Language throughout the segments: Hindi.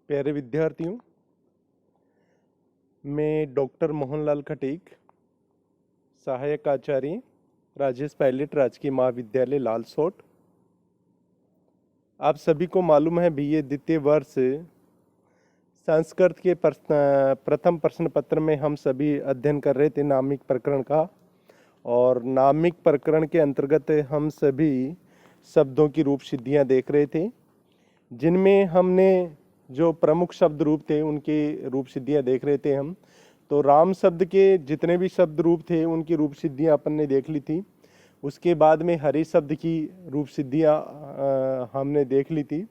प्यारे विद्यार्थियों, मैं डॉक्टर मोहनलाल खटीक, सहायक आचार्य राजेश पायलट राजकीय महाविद्यालय लालसोट। आप सभी को मालूम है बीए द्वितीय वर्ष संस्कृत के प्रथम प्रश्न पत्र में हम सभी अध्ययन कर रहे थे नामिक प्रकरण का। और नामिक प्रकरण के अंतर्गत हम सभी शब्दों की रूप सिद्धियाँ देख रहे थे, जिनमें हमने जो प्रमुख शब्द रूप थे उनकी रूप सिद्धियाँ देख रहे थे हम। तो राम शब्द के जितने भी शब्द रूप थे उनकी रूप सिद्धियाँ अपन ने देख ली थी। उसके बाद में हरि शब्द की रूप सिद्धियाँ हमने देख ली थी।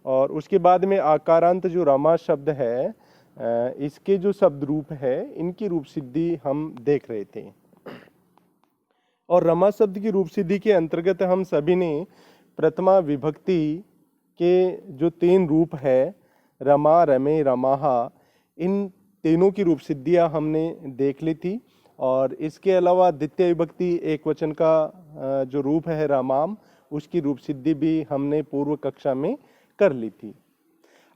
और उसके बाद में आकारांत जो रमा शब्द है, इसके जो शब्द रूप है इनकी रूप सिद्धि हम देख रहे थे। और रमा शब्द की रूप सिद्धि के अंतर्गत हम सभी ने प्रथमा विभक्ति के जो 3 रूप है रमा, रमे, रमाहा, इन तीनों की रूप सिद्धियाँ हमने देख ली थी। और इसके अलावा द्वितीय विभक्ति एक वचन का जो रूप है रमाम, उसकी रूप सिद्धि भी हमने पूर्व कक्षा में कर ली थी।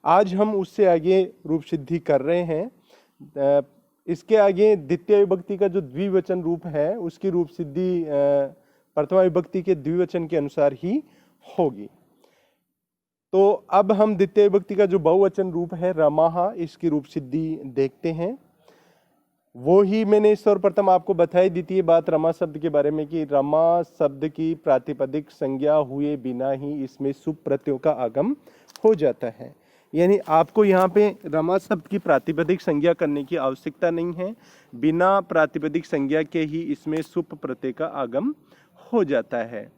आज हम उससे आगे रूप सिद्धि कर रहे हैं। इसके आगे द्वितीय विभक्ति का जो द्विवचन रूप है उसकी रूप सिद्धि प्रथमा विभक्ति के द्विवचन के अनुसार ही होगी। तो अब हम द्वितीय विभक्ति का जो बहुवचन रूप है रमाहा, इसकी रूप सिद्धि देखते हैं। वो ही मैंने सर्वप्रथम आपको बताई दी थी बात रमा शब्द के बारे में कि रमा शब्द की प्रातिपदिक संज्ञा हुए बिना ही इसमें सुप प्रत्ययों का आगम हो जाता है। यानी आपको यहाँ पे रमा शब्द की प्रातिपदिक संज्ञा करने की आवश्यकता नहीं है, बिना प्रातिपदिक संज्ञा के ही इसमें सुप प्रत्यय का आगम हो जाता है।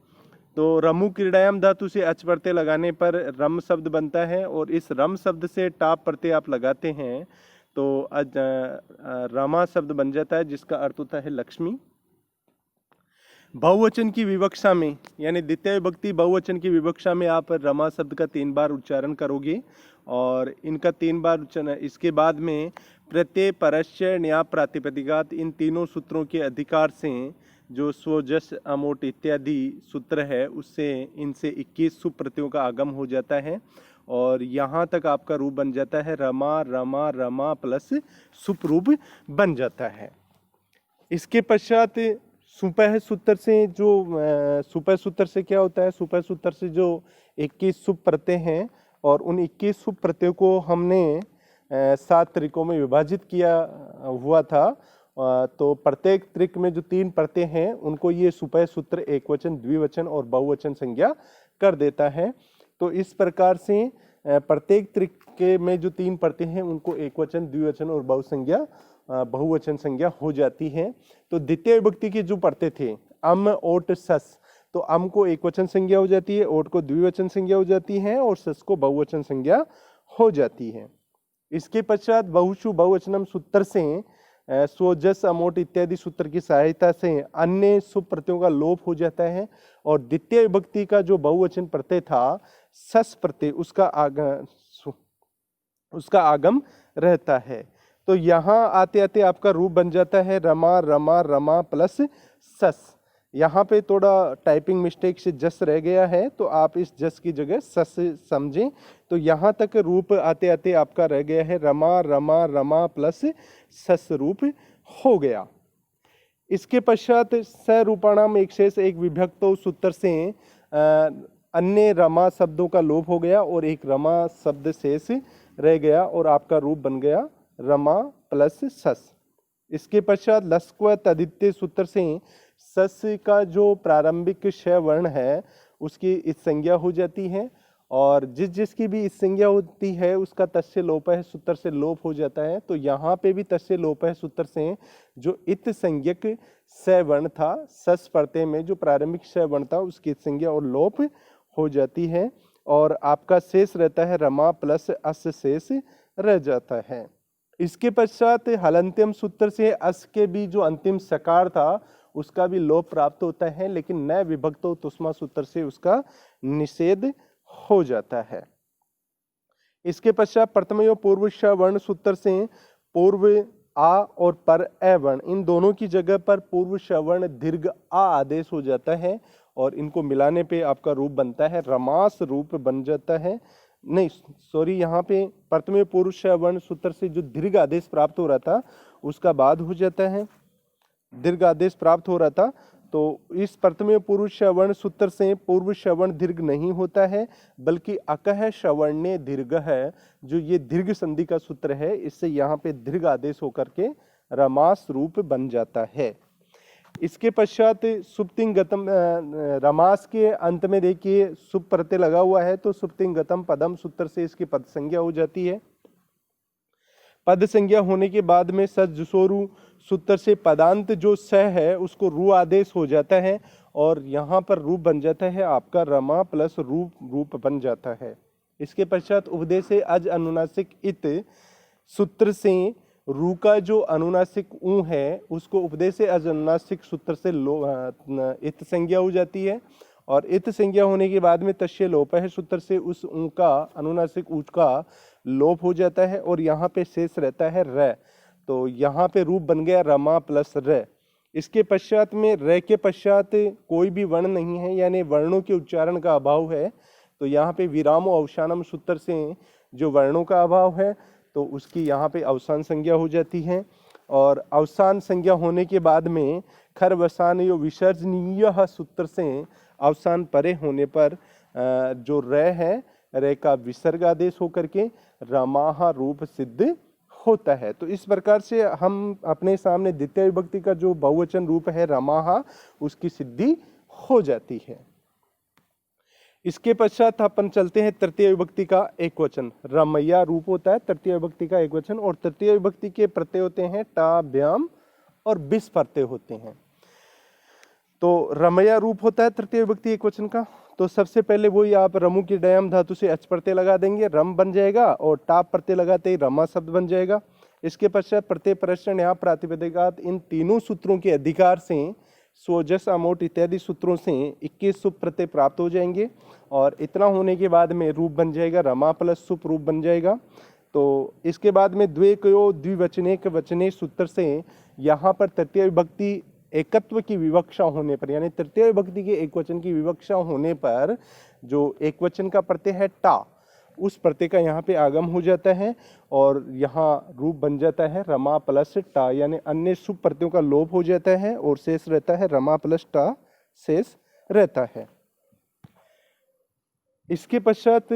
तो रमु क्रीड़ायाम धातु से अच प्रत्यय लगाने पर रम शब्द बनता है, और इस रम शब्द से टाप प्रत्यय आप लगाते हैं तो रमा शब्द बन जाता है, जिसका अर्थ होता है लक्ष्मी। बहुवचन की विवक्षा में, यानी द्वितीय विभक्ति बहुवचन की विवक्षा में आप रमा शब्द का 3 बार उच्चारण करोगे, और इनका 3 बार उच्चारण इसके बाद में प्रत्यय, परस्य, न्याप, प्रातिपदिकात, इन तीनों सूत्रों के अधिकार से जो स्व, जस, अमोट इत्यादि सूत्र है उससे इनसे 21 सुप प्रत्ययों का आगम हो जाता है। और यहाँ तक आपका रूप बन जाता है रमा रमा रमा प्लस सुप रूप बन जाता है। इसके पश्चात सुपह सूत्र से जो सुपह सूत्र से क्या होता है, सुपह सूत्र से जो 21 सुप प्रत्यय हैं, और उन 21 सुप प्रत्ययों को हमने 7 त्रिकों में विभाजित किया हुआ था। तो प्रत्येक त्रिक में जो 3 प्रत्यय हैं उनको ये सुपह सूत्र एकवचन, द्विवचन और बहुवचन संज्ञा कर देता है। तो इस प्रकार से प्रत्येक त्रिक के में जो 3 प्रत्यय हैं उनको एकवचन, द्विवचन और बहुवचन संज्ञा हो जाती है। तो द्वितीय विभक्ति के जो प्रत्यय थे अम, ओट, सस, तो अम को एकवचन संज्ञा हो जाती है, ओट को द्विवचन संज्ञा हो जाती है, और सस को बहुवचन संज्ञा हो जाती है। इसके पश्चात बहुषु बहुवचनम सूत्र से स्व, जस, अमोट इत्यादि सूत्र की सहायता से अन्य सुप प्रत्ययों का लोप हो जाता है, और द्वितीय विभक्ति का जो बहुवचन प्रत्यय था सस प्रत्यय, उसका आगम रहता है। तो यहाँ आते आते आपका रूप बन जाता है रमा रमा रमा प्लस सस। यहाँ पे थोड़ा टाइपिंग मिस्टेक से जस रह गया है, तो आप इस जस की जगह सस समझें। तो यहाँ तक रूप आते आते आपका रह गया है रमा रमा रमा प्लस सस रूप हो गया। इसके पश्चात सरूपाणाम एक शेष एक विभक्तो सूत्र से अन्य रमा शब्दों का लोप हो गया और एक रमा शब्द शेष रह गया, और आपका रूप बन गया रमा प्लस सस। इसके पश्चात लस्क्व तदित्य सूत्र से सस का जो प्रारंभिक श वर्ण है उसकी इस संज्ञा हो जाती है, और जिसकी भी इस संज्ञा होती है उसका तस्य लोप है सूत्र से लोप हो जाता है। तो यहाँ पे भी तस्य लोप है सूत्र से जो इत संज्ञक स वर्ण था, सस प्रत्यय में जो प्रारंभिक श वर्ण था उसकी संज्ञा और लोप हो जाती है, और आपका शेष रहता है रमा प्लस अस शेष रह जाता है। इसके पश्चात हलंत्यम सूत्र से अस के भी जो अंतिम सकार था उसका भी लोप प्राप्त होता है, लेकिन न विभक्तो तुष्मा सूत्र से उसका निषेध हो जाता है। इसके पश्चात प्रथमयो पूर्व श वर्ण सूत्र से पूर्व आ और पर ए वर्ण, इन दोनों की जगह पर पूर्व श वर्ण दीर्घ आ आदेश हो जाता है, और इनको मिलाने पे आपका रूप बनता है रमास रूप बन जाता है नहीं सॉरी, यहाँ पे प्रथम पुरुष वर्ण सूत्र से जो दीर्घ आदेश प्राप्त हो रहा था उसका बाद हो जाता है, दीर्घ आदेश प्राप्त हो रहा था। तो इस प्रथम पुरुष वर्ण सूत्र से पूर्व श्रवण दीर्घ नहीं होता है, बल्कि अकह श्रवण्य दीर्घ है, जो ये दीर्घ संधि का सूत्र है, इससे यहाँ पे दीर्घ आदेश होकर के रमास रूप बन जाता है। इसके पश्चात सुप्तिंग गतम, रमास के अंत में देखिए सुप प्रत्यय लगा हुआ है, तो सुप्तिंग गतम पदम सूत्र से इसकी पद संज्ञा हो जाती है। पद संज्ञा होने के बाद में सजुसोरु सूत्र से पदांत जो स है उसको रू आदेश हो जाता है, और यहाँ पर रूप बन जाता है आपका रमा प्लस रूप बन जाता है। इसके पश्चात उपदेश अज अनुनासिक इत सूत्र से रू का जो अनुनासिक ऊ है उसको उपदेश अज अनुनासिक सूत्र से इत संज्ञा हो जाती है, और इत संज्ञा होने के बाद में तस्य लोप है सूत्र से उस ऊ का अनुनासिक ऊ का लोप हो जाता है, और यहाँ पे शेष रहता है र। तो यहाँ पे रूप बन गया रमा प्लस र। इसके पश्चात में र के पश्चात कोई भी वर्ण नहीं है, यानी वर्णों के उच्चारण का अभाव है, तो यहाँ पे विरामो अवसानम सूत्र से जो वर्णों का अभाव है तो उसकी यहाँ पे अवसान संज्ञा हो जाती है। और अवसान संज्ञा होने के बाद में खरवसान यो विसर्जनीय सूत्र से अवसान परे होने पर जो र है, रे का विसर्ग आदेश होकर के रमाहा रूप सिद्ध होता है। तो इस प्रकार से हम अपने सामने द्वितीय विभक्ति का जो बहुवचन रूप है रमाहा, उसकी सिद्धि हो जाती है। इसके पश्चात अपन चलते हैं तृतीय विभक्ति का एक वचन। रमैया रूप होता है तृतीय विभक्ति का एक वचन, और तृतीय विभक्ति के प्रत्यय होते हैं टा ब्याम और बिस प्रत्यय होते हैं। तो रमैया रूप होता है तृतीय विभक्ति एक वचन का। तो सबसे पहले वही आप रमु की डयम धातु से अच प्रत्यय लगा देंगे, रम बन जाएगा, और टाप प्रत्यय लगाते ही रमा शब्द बन जाएगा। इसके पश्चात प्रत्यय प्रश्न यहाँ प्रातिपदिकात इन तीनों सूत्रों के अधिकार से स्वजस अमोट इत्यादि सूत्रों से 21 सुप प्रत्यय प्राप्त हो जाएंगे, और इतना होने के बाद में रूप बन जाएगा रमा प्लस सुप रूप बन जाएगा। तो इसके बाद में द्वेकयो द्विवचनेक वचने सूत्र से यहाँ पर तृतीय विभक्ति एकत्व की विवक्षा होने पर, यानी तृतीय विभक्ति के एक वचन की विवक्षा होने पर जो एक वचन का प्रत्यय है टा, उस प्रत्यय का यहाँ पे आगम हो जाता है, और यहाँ रूप बन जाता है रमा प्लस टा, यानी अन्य सुप प्रत्ययों का लोप हो जाता है और शेष रहता है रमा प्लस टा शेष रहता है। इसके पश्चात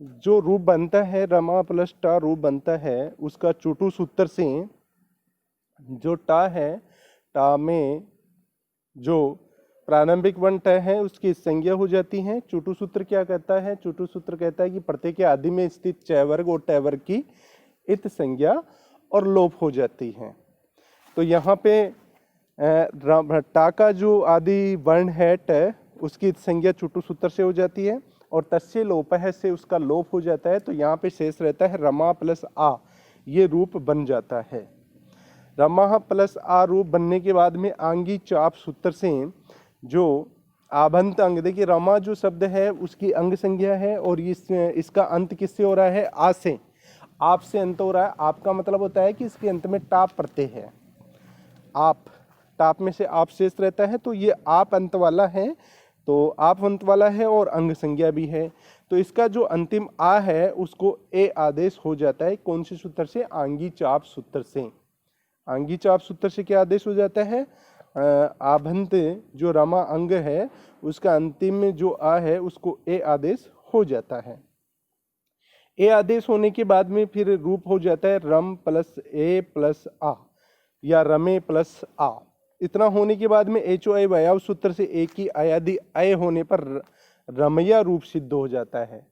जो रूप बनता है रमा प्लस टा रूप बनता है, उसका चुटु सूत्र से जो टा है, टा में जो प्रारंभिक वर्ण ट है उसकी संज्ञा हो जाती है। चुटु सूत्र क्या कहता है? चुटु सूत्र कहता है कि प्रत्यय के आदि में स्थित च वर्ग और ट वर्ग की इत संज्ञा और लोप हो जाती है। तो यहाँ पे टा का जो आदि वर्ण है ट, उसकी संज्ञा चुटु सूत्र से हो जाती है, और तस्य लोपः से उसका लोप हो जाता है। तो यहाँ पे शेष रहता है रमा प्लस आ, ये रूप बन जाता है। रमा प्लस आ रूप बनने के बाद में आंगी चाप सूत्र से जो आभंत अंग, देखिए रमा जो शब्द है उसकी अंग संज्ञा है, और इसका अंत किससे हो रहा है? आ से, आप से अंत हो रहा है। आप का मतलब होता है कि इसके अंत में टाप प्रत्यय है, आप, टाप में से आप शेष रहता है, तो ये आप अंत वाला है, तो आप अंत वाला है और अंग संज्ञा भी है। तो इसका जो अंतिम आ है उसको ए आदेश हो जाता है। कौन से सूत्र से? आंगी चाप सूत्र से। आंगी चाप सूत्र से क्या आदेश हो जाता है? आभंत जो रमा अंग है उसका अंतिम में जो आ है उसको ए आदेश हो जाता है। ए आदेश होने के बाद में फिर रूप हो जाता है रम प्लस ए प्लस आ, या रमे प्लस आ। इतना होने के बाद में एच ओ आई वयाव सूत्र से एक ही आयादि अय होने पर रमैया रूप सिद्ध हो जाता है।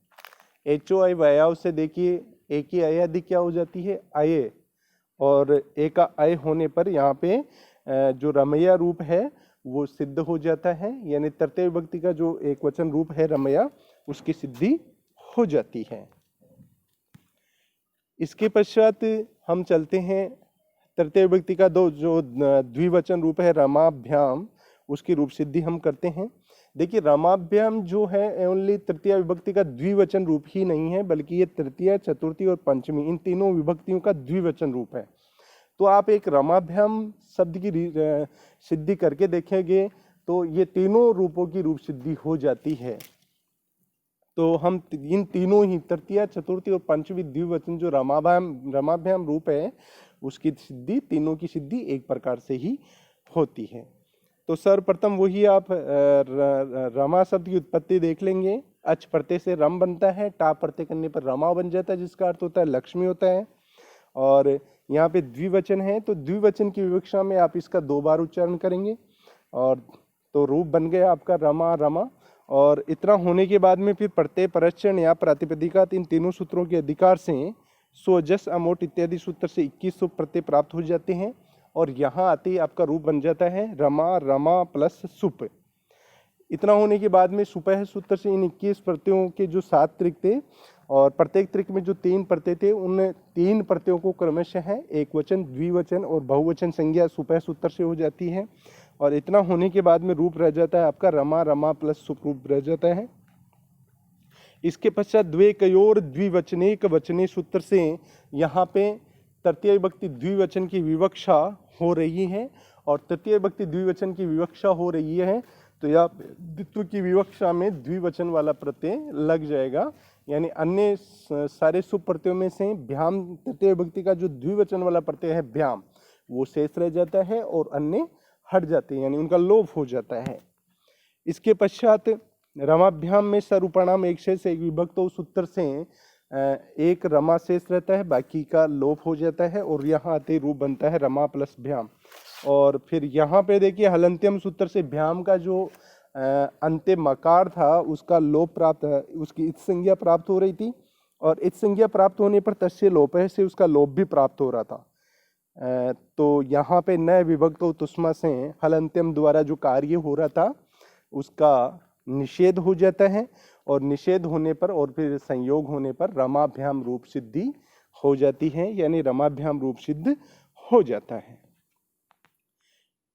एच ओ आई वयाव से देखिए एक ही आयादि क्या हो जाती है? अय, और एक का अय होने पर यहाँ पे जो रमैया रूप है वो सिद्ध हो जाता है, यानी तृतीय विभक्ति का जो एक वचन रूप है रमैया, उसकी सिद्धि हो जाती है। इसके पश्चात हम चलते हैं तृतीय विभक्ति का दो जो द्विवचन रूप है रमाभ्याम, उसकी रूप सिद्धि हम करते हैं। देखिए रमाभ्याम जो है ओनली तृतीय विभक्ति का द्विवचन रूप ही नहीं है, बल्कि ये तृतीय, चतुर्थी और पंचमी, इन तीनों विभक्तियों का द्विवचन रूप है। तो आप एक रमाभ्याम शब्द की सिद्धि करके देखेंगे तो ये तीनों रूपों की रूप सिद्धि हो जाती है। तो हम इन तीनों ही तृतीया, चतुर्थी और पंचमी द्विवचन जो रमाभ्याम रूप है उसकी सिद्धि, तीनों की सिद्धि एक प्रकार से ही होती है। तो सर्वप्रथम वही आप रमा शब्द की उत्पत्ति देख लेंगे। अच प्रत्यय से रम बनता है, टा प्रत्यय करने पर रमा बन जाता है, जिसका अर्थ होता है लक्ष्मी होता है। और यहाँ पे द्विवचन है, तो द्विवचन की विवक्षा में आप इसका 2 बार उच्चारण करेंगे और तो रूप बन गया आपका रमा रमा। और इतना होने के बाद में फिर प्रत्यय, परस्चरण या प्रातिपदिका, इन तीनों सूत्रों के अधिकार से स्व, जस, अमोट इत्यादि सूत्र से 21 सुप प्रत्यय प्राप्त हो जाते हैं और यहाँ आते ही आपका रूप बन जाता है रमा रमा प्लस सुप। इतना होने के बाद में सुपह सूत्र से इन 21 प्रत्ययों के जो 7 त्रिक थे और प्रत्येक त्रिक में जो 3 प्रत्यय थे, उन 3 प्रत्ययों को क्रमशः एक वचन, द्विवचन और बहुवचन संज्ञा सुपह सूत्र से हो जाती है। और इतना होने के बाद में रूप रह जाता है आपका रमा रमा प्लस सुप रूप रह जाता है। इसके पश्चात द्वे कयोर द्विवचनेक वचने सूत्र से यहाँ पे तृतीय विभक्ति द्विवचन की विवक्षा हो रही है और तृतीय विभक्ति द्विवचन की विवक्षा हो रही है तो यह द्वित्व की विवक्षा में द्विवचन वाला प्रत्यय लग जाएगा। यानी अन्य सारे सुप प्रत्ययों में से भ्याम, तृतीय विभक्ति का जो द्विवचन वाला प्रत्यय है भ्याम, वो शेष रह जाता है और अन्य हट जाते हैं, यानी उनका लोप हो जाता है। इसके पश्चात रमाभ्याम में सरूपणाम एक शेष एक विभक्त सूत्र से एक रमा शेष रहता है, बाकी का लोप हो जाता है और यहाँ आते रूप बनता है रमा प्लस भ्याम। और फिर यहाँ पे देखिए हलंत्यम सूत्र से भ्याम का जो अंत्य मकार था उसका लोप प्राप्त, उसकी इत संज्ञा प्राप्त हो रही थी और इत संज्ञा प्राप्त होने पर तस्य लोप से उसका लोप भी प्राप्त हो रहा था। तो यहाँ पे नए विभक्त तुष्मा से हलंत्यम द्वारा जो कार्य हो रहा था उसका निषेध हो जाता है और निषेध होने पर और फिर संयोग होने पर रमाभ्याम रूप सिद्धि हो जाती है, यानी रमाभ्याम रूप सिद्ध हो जाता है।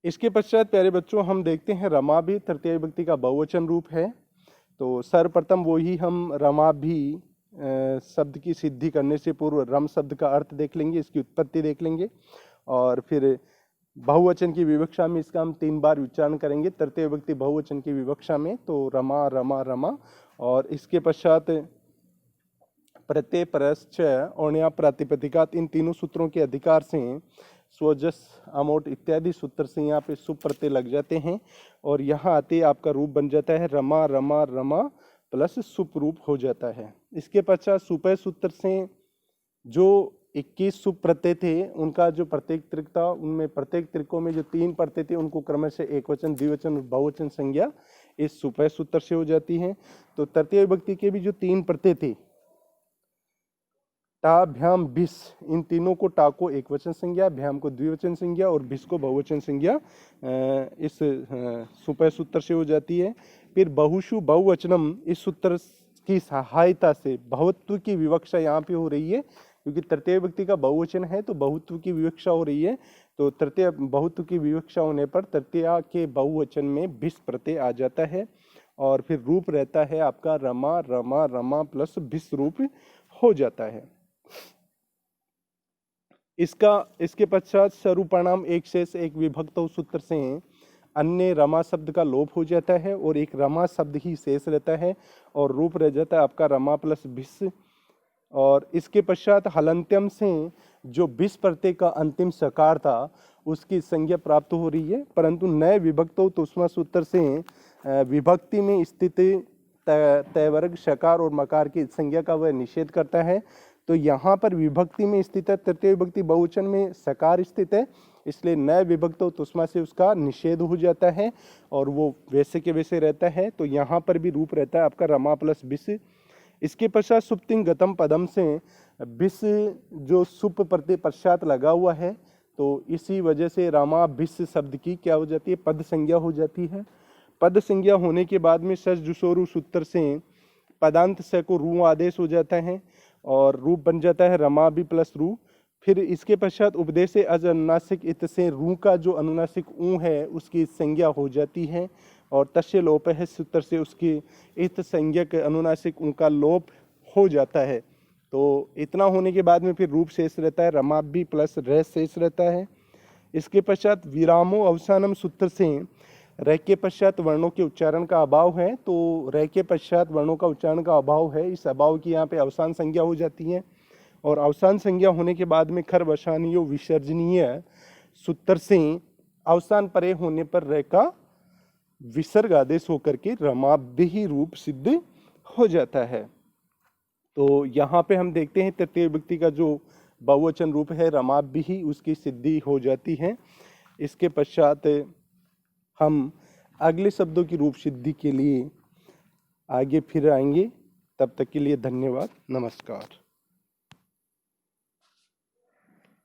इसके पश्चात प्यारे बच्चों हम देखते हैं रमा भी तृतीय विभक्ति का बहुवचन रूप है। तो सर्वप्रथम वो ही हम रमा भी शब्द की सिद्धि करने से पूर्व रम शब्द का अर्थ देख लेंगे, इसकी उत्पत्ति देख लेंगे और फिर बहुवचन की विवक्षा में इसका हम 3 बार उच्चारण करेंगे तृतीय विभक्ति बहुवचन की विवक्षा में, तो रमा रमा रमा। और इसके पश्चात प्रत्यय, परश्च और प्रातिपदिका, इन तीनों सूत्रों के अधिकार से स्वजस, अमोट इत्यादि सूत्र से यहाँ पे सुप प्रत्यय लग जाते हैं और यहाँ आते आपका रूप बन जाता है रमा रमा रमा प्लस सुप रूप हो जाता है। इसके पश्चात सुपय सूत्र से जो 21 सुप प्रत्यय थे उनका जो प्रत्येक त्रिक था, उनमें प्रत्येक त्रिकों में जो 3 प्रत्यय थे उनको क्रमशः एक वचन, द्विवचन और बहुवचन संज्ञा इस सुपय सूत्र से हो जाती है। तो तृतीय विभक्ति के भी जो 3 प्रत्यय थे टा भ्याम भिस, इन तीनों को टा को एक वचन संज्ञा, भ्याम को द्विवचन संज्ञा और भिस को बहुवचन संज्ञा इस सुपय सूत्र से हो जाती है। फिर बहुषु बहुवचनम, इस सूत्र की सहायता से बहुत्व की विवक्षा यहाँ पे हो रही है, क्योंकि तृतीय विभक्ति का बहुवचन है तो बहुत्व की विवक्षा हो रही है। तो तृतीय बहुत्व की विवक्षा होने पर तृतीय के बहुवचन में भिस प्रत्यय आ जाता है और फिर रूप रहता है आपका रमा रमा रमा प्लस भिस रूप हो जाता है। इसके पश्चात सरूपणाम एक शेष एक विभक्त सूत्र से अन्य रमा शब्द का लोप हो जाता है और एक रमा शब्द ही शेष रहता है और रूप रह जाता है आपका रमा प्लस भिस। और इसके पश्चात हलंत्यम से जो भिस प्रत्यय का अंतिम सकार था उसकी संज्ञा प्राप्त हो रही है, परंतु नए विभक्त तुष्मा सूत्र से विभक्ति में स्थित तयवर्ग शकार और मकार की संज्ञा का वह निषेध करता है। तो यहाँ पर विभक्ति में स्थित है, तृतीय विभक्ति बहुवचन में सकार स्थित है, इसलिए नए विभक्त तुष्मा से उसका निषेध हो जाता है और वो वैसे के वैसे रहता है। तो यहाँ पर भी रूप रहता है आपका रमा प्लस भिस। इसके पश्चात सुप्तिंग गतम पदम से भिस जो सुप प्रत्यय पश्चात लगा हुआ है, तो इसी वजह से रमा भिस शब्द की क्या हो जाती है, पद संज्ञा हो जाती है। पद संज्ञा होने के बाद में सस जुसोरु सूत्र से पदांत स को रू आदेश हो जाता है और रूप बन जाता है रमा भी प्लस रू। फिर इसके पश्चात उपदेश अज अनुनासिक इत से रू का जो अनुनासिक ऊ है उसकी संज्ञा हो जाती है और तस्य लोप है सूत्र से उसकी इत संज्ञा के अनुनासिक ऊ का लोप हो जाता है। तो इतना होने के बाद में फिर रूप शेष रहता है रमा भी प्लस रह शेष रहता है। इसके पश्चात विरामो अवसानम सूत्र से रै के पश्चात वर्णों के उच्चारण का अभाव है, तो रै के पश्चात वर्णों का उच्चारण का अभाव है, इस अभाव की यहाँ पे अवसान संज्ञा हो जाती है। और अवसान संज्ञा होने के बाद में खर वसानियो विसर्जनीय सूत्र से अवसान परे होने पर रै का विसर्ग आदेश होकर के रमाभ्य रूप सिद्ध हो जाता है। तो यहाँ पे हम देखते हैं तृतीय विभक्ति का जो बहुवचन रूप है रमाभ्य ही, उसकी सिद्धि हो जाती है। इसके पश्चात हम अगले शब्दों की रूप सिद्धि के लिए आगे फिर आएंगे। तब तक के लिए धन्यवाद, नमस्कार।